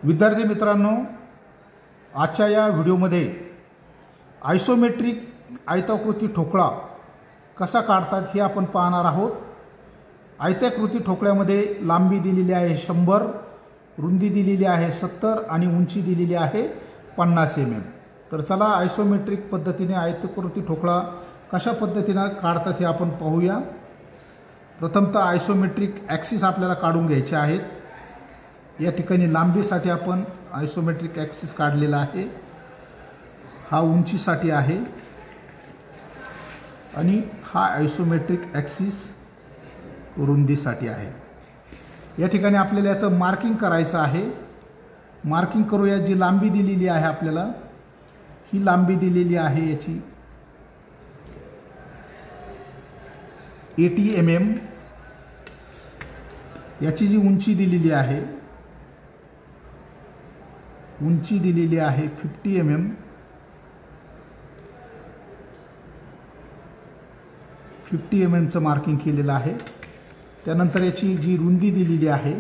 विद्यार्थी मित्रांनो, आजच्या या व्हिडिओमध्ये आयसोमेट्रिक आयताकृती ठोकळा कसा काढतात हे आपण पाहणार आहोत। आयताकृती ठोकळ्यामध्ये लांबी दिलेली आहे 100, रुंदी दिलेली आहे 70 आणि उंची दिलेली आहे 50 mm। तर चला आयसोमेट्रिक पद्धतीने आयताकृती ठोकळा कशा पद्धतीने काढतात हे आपण पाहूया। प्रथमतः आयसोमेट्रिक ॲक्सिस आपल्याला काढून घ्यायचे आहेत। या ठिकाणी लांबीसाठी आपण आयसोमेट्रिक ॲक्सिस काढलेला आहे, हा उंचीसाठी आहे आणि हा आयसोमेट्रिक ॲक्सिस रुंदीसाठी आहे। या ठिकाणी आपल्याला याचं मार्किंग करायचं आहे। मार्किंग करूया। जी लांबी दिलेली आहे आपल्याला, ही लांबी दिलेली आहे याची 80 mm। याची जी उंची दिलेली आहे, उंची दिलेली आहे 50 mm। 50 mm चं मार्किंग केलेलं आहे। त्यानंतर याची जी रुंदी दिलेली आहे,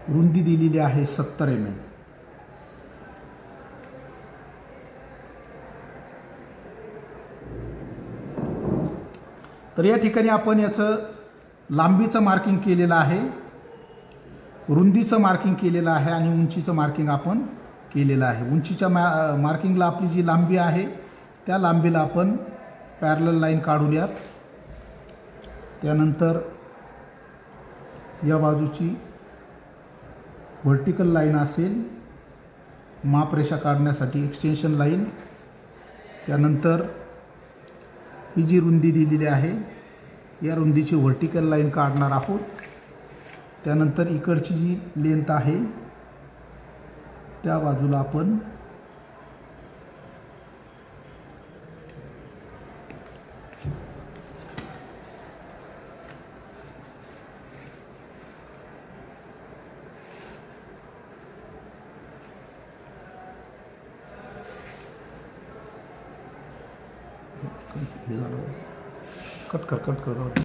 रुंदी दिलेली आहे 70 mm। तर या ठिकाणी आपण याचं लांबीचं मार्किंग केलेलं आहे, रुंदीचं मार्किंग केलेलं आहे आणि उंचीचं मार्किंग आपण केलेलं आहे। उंचीच्या मार्किंगला आपली जी लांबी आहे त्या लांबीला आपण पॅरलल लाईन काढूयात। त्यानंतर या बाजूची व्हर्टिकल लाईन असेल मापरेषा काढण्यासाठी, एक्सटेन्शन लाईन। त्यानंतर ही जी रुंदी दिलेली आहे या रुंदीची व्हर्टिकल लाईन काढणार आहोत। त्यानंतर इकडची जी लेंथ आहे त्या बाजूला आपण कट कर